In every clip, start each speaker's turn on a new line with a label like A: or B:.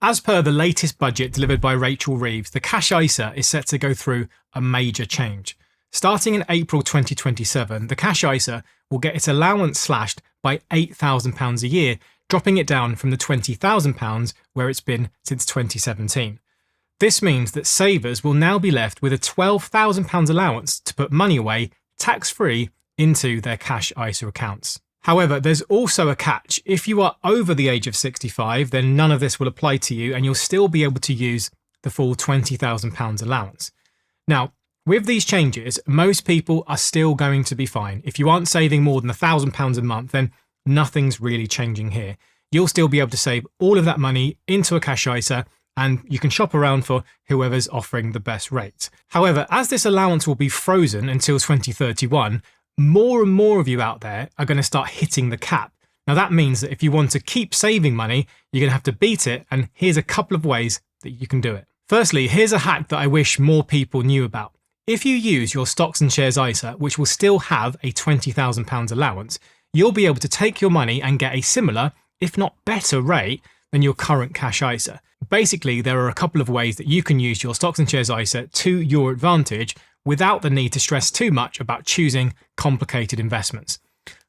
A: As per the latest budget delivered by Rachel Reeves, the Cash ISA is set to go through a major change. Starting in April 2027, the Cash ISA will get its allowance slashed by £8,000 a year, dropping it down from the £20,000 where it's been since 2017. This means that savers will now be left with a £12,000 allowance to put money away, tax-free, into their Cash ISA accounts. However, there's also a catch. If you are over the age of 65, then none of this will apply to you and you'll still be able to use the full £20,000 allowance. Now, with these changes, most people are still going to be fine. If you aren't saving more than £1,000 a month, then nothing's really changing here. You'll still be able to save all of that money into a Cash ISA and you can shop around for whoever's offering the best rates. However, as this allowance will be frozen until 2031, more and more of you out there are going to start hitting the cap. Now that means that if you want to keep saving money, you're going to have to beat it, and here's a couple of ways that you can do it. Firstly, here's a hack that I wish more people knew about. If you use your Stocks and Shares ISA, which will still have a £20,000 allowance, you'll be able to take your money and get a similar, if not better rate than your current Cash ISA. Basically, there are a couple of ways that you can use your Stocks and Shares ISA to your advantage without the need to stress too much about choosing complicated investments.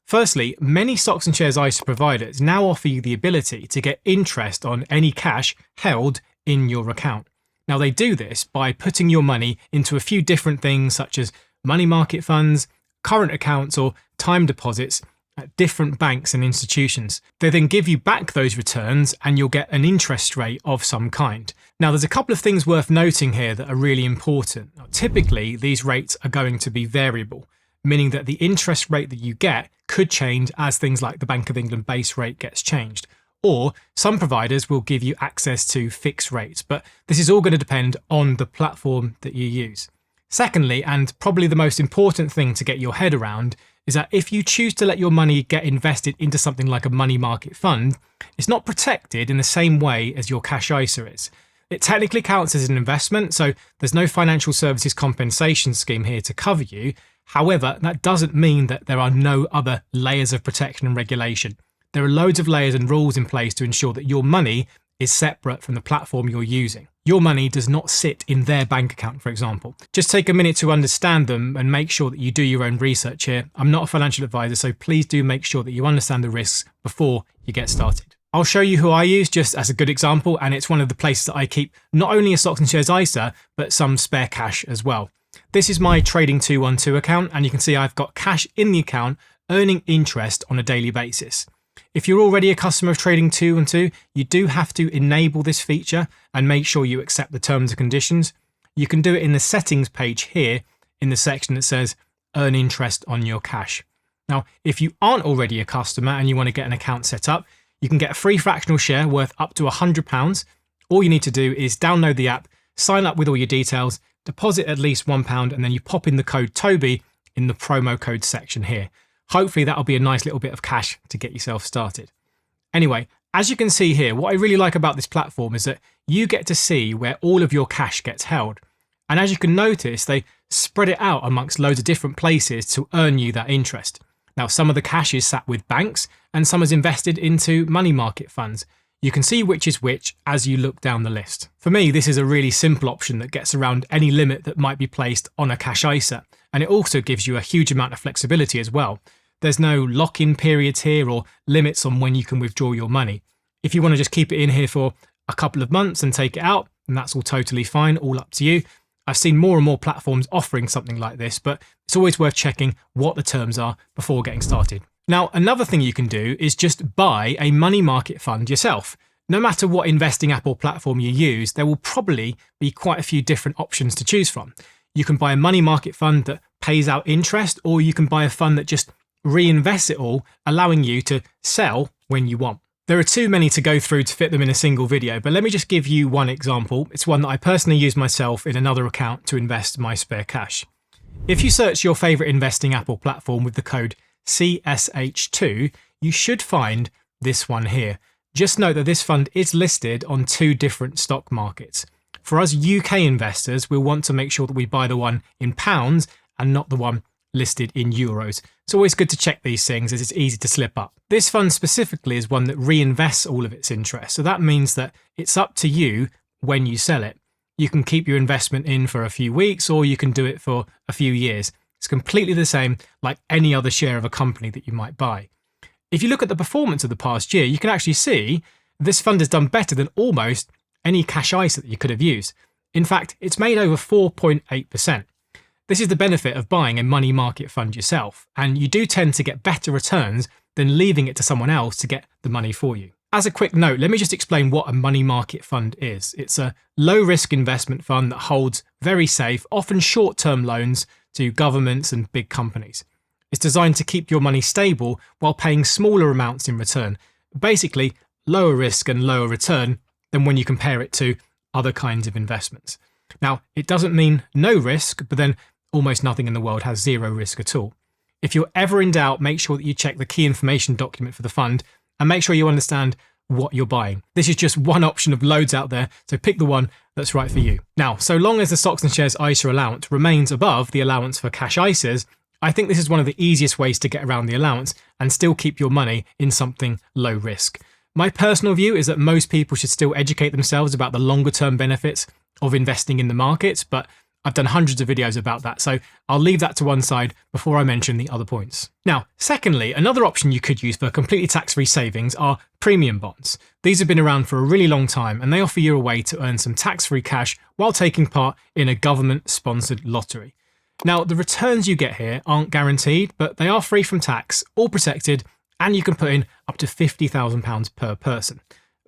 A: Firstly, many Stocks and Shares ISA providers now offer you the ability to get interest on any cash held in your account. Now they do this by putting your money into a few different things such as money market funds, current accounts or time deposits at different banks and institutions. They then give you back those returns and you'll get an interest rate of some kind. Now there's a couple of things worth noting here that are really important. Now, typically these rates are going to be variable, meaning that the interest rate that you get could change as things like the Bank of England base rate gets changed. Or some providers will give you access to fixed rates, but this is all going to depend on the platform that you use. Secondly, and probably the most important thing to get your head around, is that if you choose to let your money get invested into something like a money market fund, it's not protected in the same way as your Cash ISA is. It technically counts as an investment, so there's no financial services compensation scheme here to cover you. However, that doesn't mean that there are no other layers of protection and regulation. There are loads of layers and rules in place to ensure that your money is separate from the platform you're using. Your money does not sit in their bank account, for example. Just take a minute to understand them and make sure that you do your own research here. I'm not a financial advisor, so please do make sure that you understand the risks before you get started. I'll show you who I use just as a good example, and it's one of the places that I keep not only a Stocks and Shares ISA, but some spare cash as well. This is my Trading 212 account, and you can see I've got cash in the account earning interest on a daily basis. If you're already a customer of Trading 212, you do have to enable this feature and make sure you accept the terms and conditions. You can do it in the settings page here in the section that says earn interest on your cash. Now, if you aren't already a customer and you want to get an account set up, you can get a free fractional share worth up to £100. All you need to do is download the app, sign up with all your details, deposit at least £1, and then you pop in the code Toby in the promo code section here. Hopefully that'll be a nice little bit of cash to get yourself started. Anyway, as you can see here, what I really like about this platform is that you get to see where all of your cash gets held. And as you can notice, they spread it out amongst loads of different places to earn you that interest. Now, some of the cash is sat with banks and some is invested into money market funds. You can see which is which as you look down the list. For me, this is a really simple option that gets around any limit that might be placed on a Cash ISA. And it also gives you a huge amount of flexibility as well. There's no lock-in periods here or limits on when you can withdraw your money. If you want to just keep it in here for a couple of months and take it out, then that's all totally fine, all up to you. I've seen more and more platforms offering something like this, but it's always worth checking what the terms are before getting started. Now, another thing you can do is just buy a money market fund yourself. No matter what investing app or platform you use, there will probably be quite a few different options to choose from. You can buy a money market fund that pays out interest, or you can buy a fund that just reinvests it all, allowing you to sell when you want. There are too many to go through to fit them in a single video, but let me just give you one example. It's one that I personally use myself in another account to invest my spare cash. If you search your favorite investing app or platform with the code CSH2, you should find this one here. Just note that this fund is listed on two different stock markets. For us UK investors, we'll want to make sure that we buy the one in pounds and not the one listed in euros. It's always good to check these things as it's easy to slip up. This fund specifically is one that reinvests all of its interest. So that means that it's up to you when you sell it. You can keep your investment in for a few weeks, or you can do it for a few years. It's completely the same like any other share of a company that you might buy. If you look at the performance of the past year, you can actually see this fund has done better than almost any cash ISA that you could have used. In fact, it's made over 4.8%. This is the benefit of buying a money market fund yourself, and you do tend to get better returns than leaving it to someone else to get the money for you. As a quick note, let me just explain what a money market fund is. It's a low-risk investment fund that holds very safe, often short-term loans to governments and big companies. It's designed to keep your money stable while paying smaller amounts in return. Basically, lower risk and lower return than when you compare it to other kinds of investments. Now, it doesn't mean no risk, but then almost nothing in the world has zero risk at all. If you're ever in doubt, make sure that you check the key information document for the fund and make sure you understand what you're buying. This is just one option of loads out there, so pick the one that's right for you. Now, so long as the stocks and shares ISA allowance remains above the allowance for cash ISAs, I think this is one of the easiest ways to get around the allowance and still keep your money in something low risk. My personal view is that most people should still educate themselves about the longer term benefits of investing in the markets, but I've done hundreds of videos about that, so I'll leave that to one side before I mention the other points. Now, secondly, another option you could use for completely tax-free savings are premium bonds. These have been around for a really long time, and they offer you a way to earn some tax-free cash while taking part in a government-sponsored lottery. Now, the returns you get here aren't guaranteed, but they are free from tax, all protected, and you can put in up to £50,000 per person.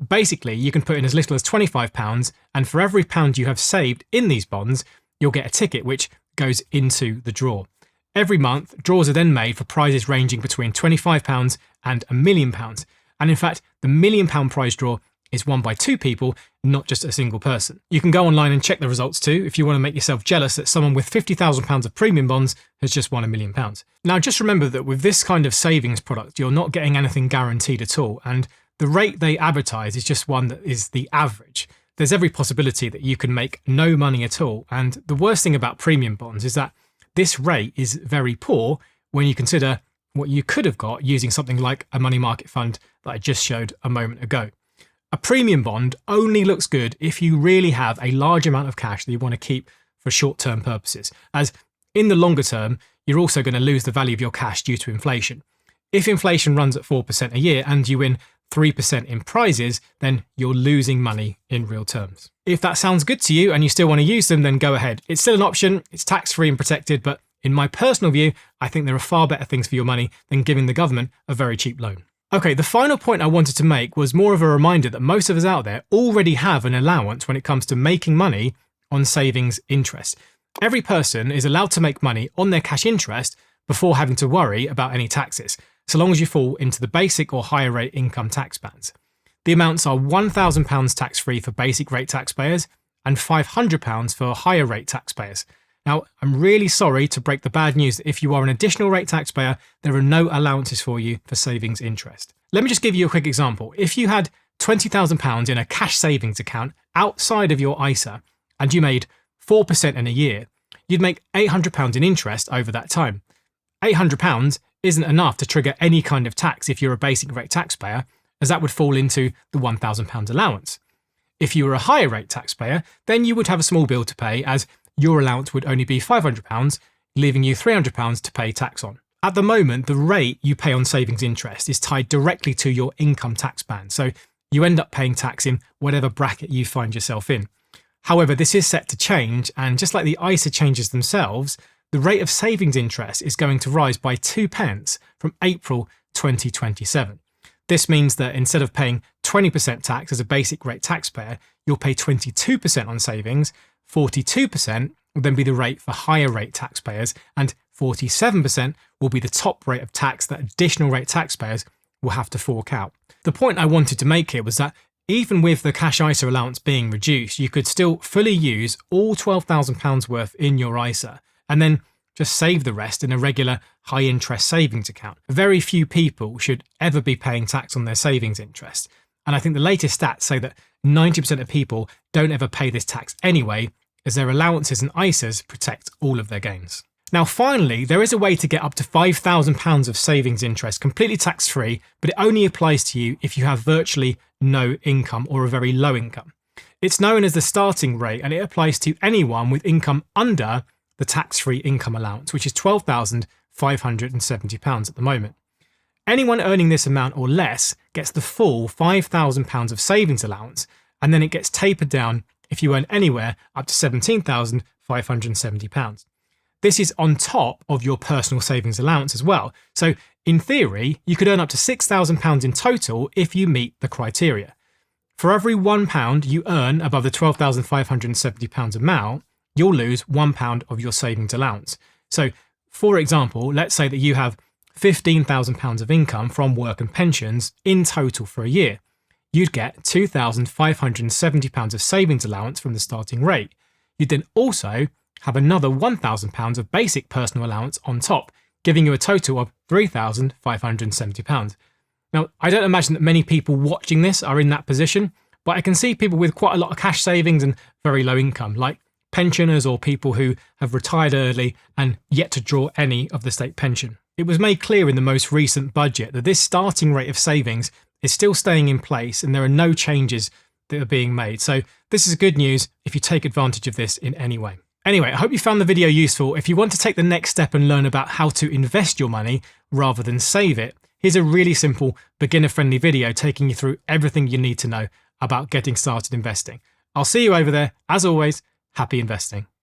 A: Basically, you can put in as little as £25, and for every pound you have saved in these bonds, you'll get a ticket which goes into the draw. Every month, draws are then made for prizes ranging between £25 and £1 million. And in fact, the £1 million prize draw is won by two people, not just a single person. You can go online and check the results too if you want to make yourself jealous that someone with £50,000 of premium bonds has just won £1 million. Now, just remember that with this kind of savings product, you're not getting anything guaranteed at all, and the rate they advertise is just one that is the average. There's every possibility that you can make no money at all, and the worst thing about premium bonds is that this rate is very poor when you consider what you could have got using something like a money market fund that I just showed a moment ago. A premium bond only looks good if you really have a large amount of cash that you want to keep for short-term purposes, as in the longer term, you're also going to lose the value of your cash due to inflation. If inflation runs at 4% a year and you win 3% in prizes, then you're losing money in real terms. If that sounds good to you and you still want to use them, then go ahead. It's still an option, it's tax-free and protected, but in my personal view, I think there are far better things for your money than giving the government a very cheap loan. Okay, the final point I wanted to make was more of a reminder that most of us out there already have an allowance when it comes to making money on savings interest. Every person is allowed to make money on their cash interest before having to worry about any taxes, so long as you fall into the basic or higher rate income tax bands. The amounts are £1,000 tax-free for basic rate taxpayers and £500 for higher rate taxpayers. Now, I'm really sorry to break the bad news that if you are an additional rate taxpayer, there are no allowances for you for savings interest. Let me just give you a quick example. If you had £20,000 in a cash savings account outside of your ISA and you made 4% in a year, you'd make £800 in interest over that time. £800 isn't enough to trigger any kind of tax if you're a basic rate taxpayer, as that would fall into the £1,000 allowance. If you were a higher rate taxpayer, then you would have a small bill to pay, as your allowance would only be £500, leaving you £300 to pay tax on. At the moment, the rate you pay on savings interest is tied directly to your income tax band, so you end up paying tax in whatever bracket you find yourself in. However, this is set to change, and just like the ISA changes themselves, the rate of savings interest is going to rise by 2p from April 2027. This means that instead of paying 20% tax as a basic rate taxpayer, you'll pay 22% on savings, 42% will then be the rate for higher rate taxpayers, and 47% will be the top rate of tax that additional rate taxpayers will have to fork out. The point I wanted to make here was that even with the cash ISA allowance being reduced, you could still fully use all £12,000 worth in your ISA and then just save the rest in a regular high interest savings account. Very few people should ever be paying tax on their savings interest. And I think the latest stats say that 90% of people don't ever pay this tax anyway, as their allowances and ISAs protect all of their gains. Now, finally, there is a way to get up to £5,000 of savings interest completely tax-free, but it only applies to you if you have virtually no income or a very low income. It's known as the starting rate, and it applies to anyone with income under the tax-free income allowance, which is £12,570 at the moment. Anyone earning this amount or less gets the full £5,000 of savings allowance, and then it gets tapered down if you earn anywhere up to £17,570. This is on top of your personal savings allowance as well. So in theory, you could earn up to £6,000 in total if you meet the criteria. For every £1 you earn above the £12,570 amount, you'll lose £1 of your savings allowance. So for example, let's say that you have £15,000 of income from work and pensions in total for a year. You'd get £2,570 of savings allowance from the starting rate. You'd then also have another £1,000 of basic personal allowance on top, giving you a total of £3,570. Now, I don't imagine that many people watching this are in that position, but I can see people with quite a lot of cash savings and very low income, like pensioners or people who have retired early and yet to draw any of the state pension. It was made clear in the most recent budget that this starting rate of savings is still staying in place and there are no changes that are being made. So this is good news if you take advantage of this in any way. Anyway, I hope you found the video useful. If you want to take the next step and learn about how to invest your money rather than save it, here's a really simple, beginner-friendly video taking you through everything you need to know about getting started investing. I'll see you over there. As always, happy investing.